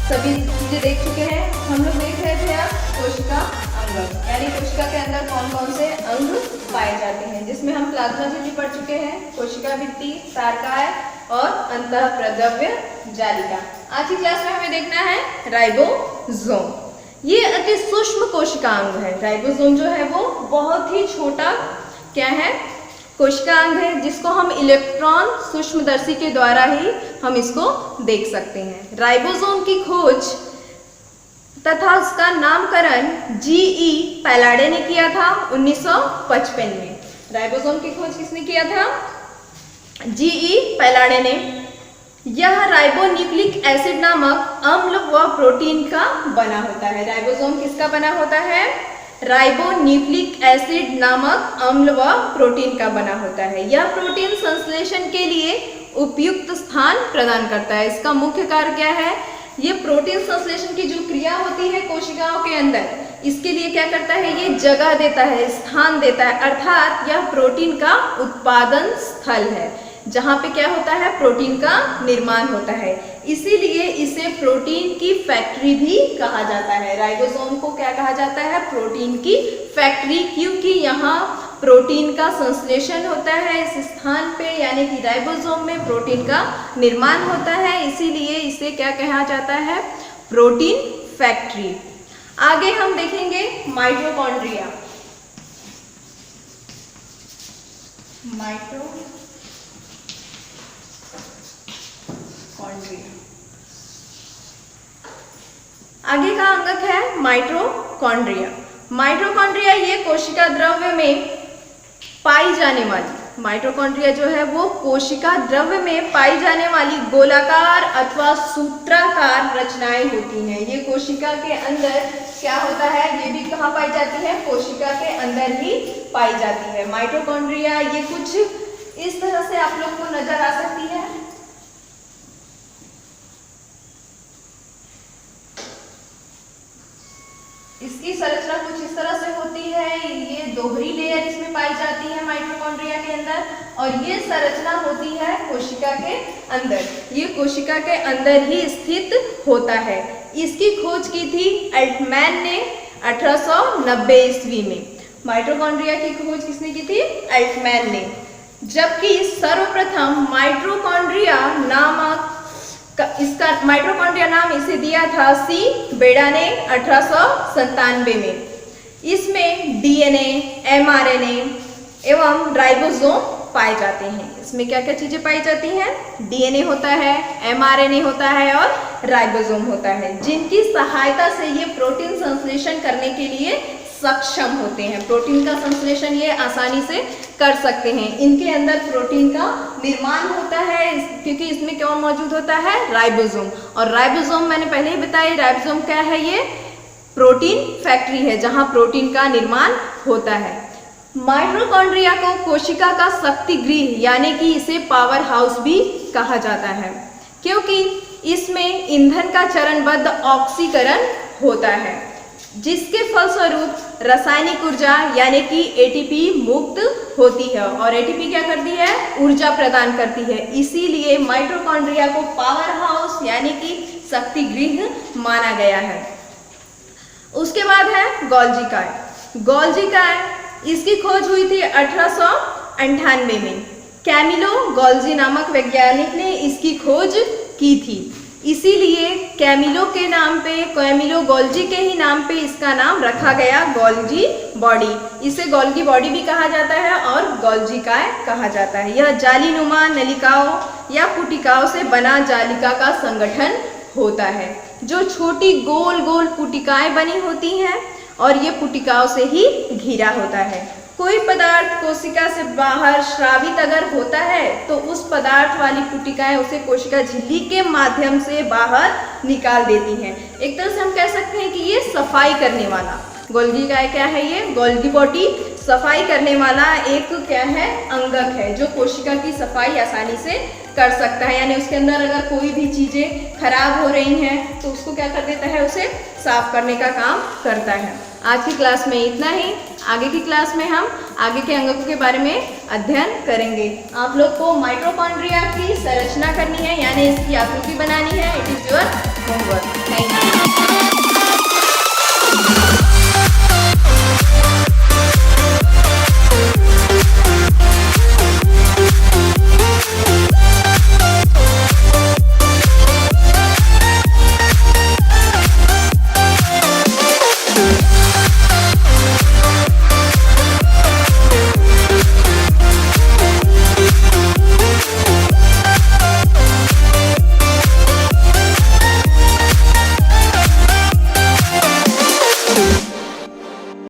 सभी चीजें देख चुके हैं। हम लोग देख रहे थे अब कोशिका अंग, यानी कोशिका के अंदर कौन कौन से अंग पाए जाते हैं, जिसमें हम प्लाज्मा झिल्ली पढ़ चुके हैं, कोशिका भित्ति, तारकाय और अंतःप्रद्रव्य जालिका। आज की क्लास में हमें देखना है राइबोसोम। ये अति सूक्ष्म कोशिका अंग है। राइबोसोम जो है वो बहुत ही छोटा क्या है, कोशिका अंग है, जिसको हम इलेक्ट्रॉन सूक्ष्मदर्शी के द्वारा ही हम इसको देख सकते हैं। राइबोसोम की खोज तथा उसका नामकरण जी.ई. पैलाडे ने किया था 1955 में। राइबोसोम की खोज किसने किया था? जी.ई. पैलाडे ने। यह राइबोन्यूक्लिक एसिड नामक अम्ल व प्रोटीन का बना होता है। राइबोसोम किसका बना होता है? राइबोन्यूक्लिक एसिड नामक अम्ल व प्रोटीन का बना होता है। यह प्रोटीन संश्लेषण के लिए उपयुक्त स्थान प्रदान करता है। इसका मुख्य कार्य क्या है? ये प्रोटीन संश्लेषण की जो क्रिया होती है कोशिकाओं के अंदर, इसके लिए क्या करता है? ये जगह देता है, स्थान देता है, अर्थात यह प्रोटीन का उत्पादन स्थल है, जहाँ पे क्या होता है? प्रोटीन का निर्माण होता है। इसीलिए इसे प्रोटीन की फैक्ट्री भी कहा जाता है। राइबोसोम को क्या कहा जाता है? प्रोटीन की फैक्ट्री, क्योंकि यहाँ प्रोटीन का संश्लेषण होता है इस स्थान पे, यानी कि राइबोसोम में प्रोटीन का निर्माण होता है, इसीलिए इसे क्या कहा जाता है? Protein factory. आगे हम देखेंगे माइटोकॉन्ड्रिया। आगे का अंगक है माइटोकॉन्ड्रिया। माइटोकॉन्ड्रिया ये कोशिका द्रव्य में पाई जाने वाली, माइटोकॉन्ड्रिया जो है वो कोशिका द्रव्य में पाई जाने वाली गोलाकार अथवा सूत्राकार रचनाएं होती हैं। ये कोशिका के अंदर क्या होता है? ये भी कहाँ पाई जाती है? कोशिका के अंदर ही पाई जाती है। माइटोकॉन्ड्रिया ये कुछ इस तरह से आप लोग को नजर आ सकती है। इसकी संरचना कुछ इस तरह से होती है। ये दोहरी लेयर इसमें पाई जाती है माइटोकॉन्ड्रिया के अंदर, और ये संरचना होती है कोशिका के अंदर। ये कोशिका के अंदर ही स्थित होता है। इसकी खोज की थी अल्टमैन ने 1890 ईस्वी में। माइटोकॉन्ड्रिया की खोज किसने की थी? अल्टमैन ने। जबकि सर्वप्रथम माइटोकॉन्ड्रिया नामक इसका माइटोकॉन्ड्रिया नाम इसे दिया था सी बेडा ने 1897 में। इसमें डीएनए, एमआरएनए एवं राइबोसोम पाए जाते हैं। इसमें क्या क्या चीजें पाई जाती हैं? डीएनए होता है, एमआरएनए होता है और राइबोसोम होता है, जिनकी सहायता से ये प्रोटीन संश्लेषण करने के लिए सक्षम होते हैं। प्रोटीन का संश्लेषण ये आसानी से कर सकते हैं। इनके अंदर प्रोटीन का निर्माण होता है, क्योंकि इसमें कौन मौजूद होता है? राइबोसोम। और राइबोसोम मैंने पहले ही बताया, राइबोसोम क्या है? ये प्रोटीन फैक्ट्री है, जहां प्रोटीन का निर्माण होता है। माइटोकॉन्ड्रिया को कोशिका का शक्ति गृह यानी कि इसे पावर हाउस भी कहा जाता है, क्योंकि इसमें ईंधन का चरणबद्ध ऑक्सीकरण होता है, जिसके फलस्वरूप रासायनिक ऊर्जा यानी कि एटीपी मुक्त होती है। और एटीपी क्या करती है? ऊर्जा प्रदान करती है। इसीलिए माइटोकॉन्ड्रिया को पावर हाउस यानी कि शक्ति गृह माना गया है। उसके बाद है गोल्जी काय। गोल्जी काय इसकी खोज हुई थी 1898 में। कैमिलो गोल्जी नामक वैज्ञानिक ने इसकी खोज की थी। इसीलिए कैमिलो के नाम पे, कैमिलो गोल्जी के ही नाम पे इसका नाम रखा गया गोल्जी बॉडी। इसे गोल्गी बॉडी भी कहा जाता है और गोल्जी काय कहा जाता है। यह जालीनुमा नलिकाओं या पुटिकाओं से बना जालिका का संगठन होता है, जो छोटी गोल गोल पुटिकाएं बनी होती हैं और ये पुटिकाओं से ही घिरा होता है। कोई पदार्थ कोशिका से बाहर स्रावित अगर होता है तो उस पदार्थ वाली पुटिकाएं उसे कोशिका झिल्ली के माध्यम से बाहर निकाल देती हैं। एक तरह से हम कह सकते हैं कि ये सफाई करने वाला गोल्गी काय क्या है? ये गोल्गी बॉडी सफाई करने वाला एक क्या है? अंगक है, जो कोशिका की सफाई आसानी से कर सकता है। यानी उसके अंदर अगर कोई भी चीजें खराब हो रही हैं तो उसको क्या कर देता है? उसे साफ करने का काम करता है। आज की क्लास में इतना ही। आगे की क्लास में हम आगे के अंगों के बारे में अध्ययन करेंगे। आप लोग को माइटोकॉन्ड्रिया की संरचना करनी है, यानी इसकी आकृति बनानी है। It is your homework.